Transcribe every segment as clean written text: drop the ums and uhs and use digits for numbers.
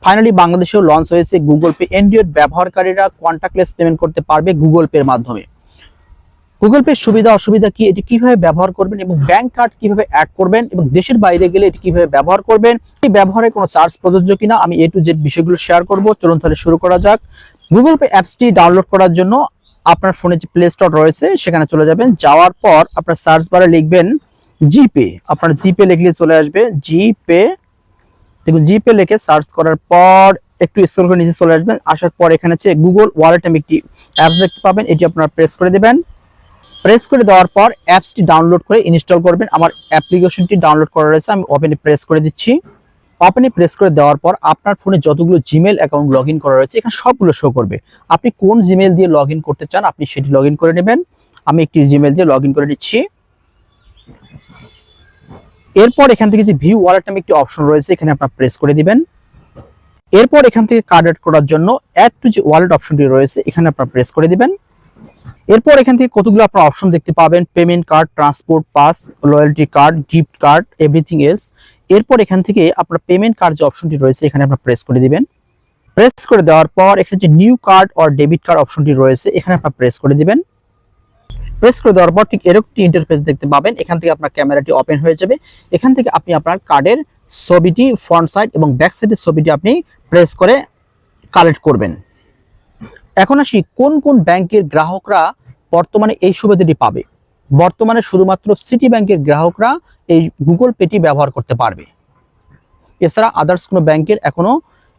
Finally বাংলাদেশেও launch হয়েছে Google pay. Android ব্যবহারকারীরা কন্টাক্টলেস পেমেন্ট করতে পারবে গুগল পের মাধ্যমে। গুগল পে সুবিধা অসুবিধা কি, এটি কিভাবে ব্যবহার করবেন এবং ব্যাংক কার্ড কিভাবে অ্যাড করবেন এবং দেশের বাইরে গেলে এটি কিভাবে ব্যবহার করবেন, এই ব্যবহারে কোনো চার্জ প্রযোজ্য কিনা, আমি A to Z বিষয়গুলো শেয়ার করব। চলুন তাহলে শুরু করা যাক। গুগল পে অ্যাপসটি ডাউনলোড করার জন্য আপনার ফোনে যে প্লে স্টোর রয়েছে সেখানে চলে যাবেন। যাওয়ার পর আপনার সার্চ বারে লিখবেন জিপে। আপনার জিপে লিখলে চলে আসবে জিপে। দেখুন জিপে লিখে সার্চ করার পর একটু স্ক্রল করে নিচে চলে আসবেন। আসার পর এখানে আছে গুগল ওয়ালেট নামে একটি অ্যাপস দেখতে পাবেন, এটি আপনারা প্রেস করে দেবেন। প্রেস করে দেওয়ার পর অ্যাপসটি ডাউনলোড করে ইনস্টল করবেন। আমার অ্যাপ্লিকেশনটি ডাউনলোড করা রয়েছে, আমি ওপেনে প্রেস করে দিচ্ছি। ওপেনে প্রেস করে দেওয়ার পর আপনার ফোনে যতগুলো জিমেইল অ্যাকাউন্ট লগ ইন করা রয়েছে এখানে সবগুলো শো করবে। আপনি কোন জিমেইল দিয়ে লগ ইন করতে চান আপনি সেটি লগ ইন করে নেবেন। আমি একটি জিমেইল দিয়ে লগ ইন করে নিচ্ছি। এরপর এখান থেকে যে ভিউ ওয়ালেট নামে একটি অপশন রয়েছে এখানে আপনারা প্রেস করে দিবেন। এরপর এখান থেকে কার্ড অ্যাড করার জন্য অ্যাড টু যে ওয়ালেট অপশনটি রয়েছে এখানে আপনারা প্রেস করে দিবেন। এরপর এখান থেকে কতগুলো আপনারা অপশন দেখতে পাবেন, payment card, transport pass, loyalty card, gift card, everything else. এরপর এখান থেকে আপনার পেমেন্ট কার্ড যে অপশনটি রয়েছে এখানে আপনারা প্রেস করে দিবেন। প্রেস করে দেওয়ার পর এখানে যে new card or debit card অপশনটি রয়েছে এখানে আপনারা প্রেস করে দিবেন। প্রেস করে দেওয়ার পর ঠিক এরকম একটি ইন্টারফেস দেখতে পাবেন। এখান থেকে আপনার ক্যামেরাটি ওপেন হয়ে যাবে। এখান থেকে আপনি আপনার কার্ডের ছবিটি ফ্রন্ট সাইড এবং ব্যাক সাইডের ছবিটি আপনি প্রেস করে কালেক্ট করবেন। এখন আসি কোন কোন ব্যাংকের গ্রাহকরা বর্তমানে এই সুবিধাটি পাবে। বর্তমানে শুধুমাত্র সিটি ব্যাংকের গ্রাহকরা এই গুগল পেটি ব্যবহার করতে পারবে। এছাড়া আদার্স কোনো ব্যাংকের এখনো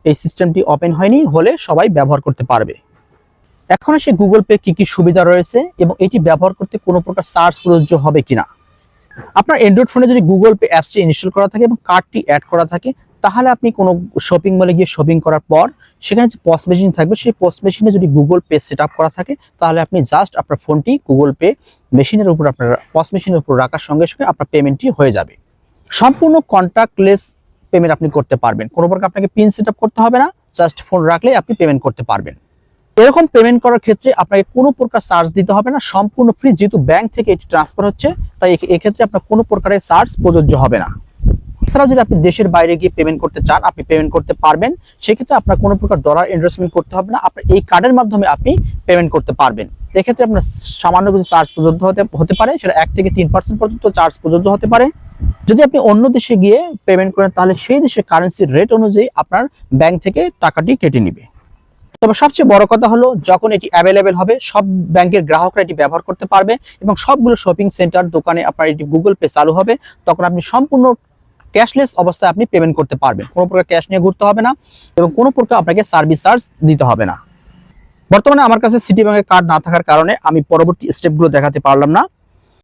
এই সিস্টেমটি ওপেন হয়নি, হলে সবাই ব্যবহার করতে পারবে। এখন আসে গুগল পে কি কি সুবিধা রয়েছে এবং এটি ব্যবহার করতে কোনো প্রকার চার্জ প্রযোজ্য হবে কিনা। আপনার অ্যান্ড্রয়েড ফোনে যদি গুগল পে অ্যাপসটি ইনস্টল করা থাকে এবং কার্ডটি অ্যাড করা থাকে তাহলে আপনি কোনো শপিং মলে গিয়ে শপিং করার পর সেখানে যে পস মেশিন থাকবে সেই পস মেশিনে যদি গুগল পে সেট আপ করা থাকে তাহলে আপনি জাস্ট আপনার ফোনটি গুগল পে মেশিনের উপর আপনার পস মেশিনের উপর রাখার সঙ্গে সঙ্গে আপনার পেমেন্টটি হয়ে যাবে। সম্পূর্ণ কন্টাক্টলেস পেমেন্ট আপনি করতে পারবেন, কোনো প্রকার আপনাকে পিন সেট আপ করতে হবে না, জাস্ট ফোন রাখলেই আপনি পেমেন্ট করতে পারবেন। এরকম পেমেন্ট করার ক্ষেত্রে আপনাকে কোনো প্রকার চার্জ দিতে হবে না, সম্পূর্ণ ফ্রি, যেহেতু ব্যাংক থেকে এটি ট্রান্সফার হচ্ছে তাই এক্ষেত্রে আপনার কোনো প্রকারের চার্জ প্রযোজ্য হবে না। এছাড়াও যদি আপনি দেশের বাইরে গিয়ে পেমেন্ট করতে চান আপনি পেমেন্ট করতে পারবেন, সেক্ষেত্রে আপনার কোনো প্রকার ডলার ইনভেস্টমেন্ট করতে হবে না, আপনার এই কার্ডের মাধ্যমে আপনি পেমেন্ট করতে পারবেন। এক্ষেত্রে আপনার সামান্য কিছু চার্জ প্রযোজ্য হতে পারে, সেটা 1 থেকে 3% পর্যন্ত চার্জ প্রযোজ্য হতে পারে। যদি আপনি অন্য দেশে গিয়ে পেমেন্ট করেন তাহলে সেই দেশের কারেন্সির রেট অনুযায়ী আপনার ব্যাংক থেকে টাকাটি কেটে নিবে। তবে সবচেয়ে বড় কথা হলো যখন এটি অ্যাভেলেবেল হবে সব ব্যাংকের গ্রাহকরা এটি ব্যবহার করতে পারবে এবং সবগুলো শপিং সেন্টার দোকানে আপনার এটি গুগল পে চালু হবে, তখন আপনি সম্পূর্ণ ক্যাশলেস অবস্থায় আপনি পেমেন্ট করতে পারবেন, কোনো প্রকার ক্যাশ নিয়ে ঘুরতে হবে না এবং কোনো প্রকার আপনাকে সার্ভিস চার্জ দিতে হবে না। বর্তমানে আমার কাছে সিটি ব্যাংকের কার্ড না থাকার কারণে আমি পরবর্তী স্টেপগুলো দেখাতে পারলাম না।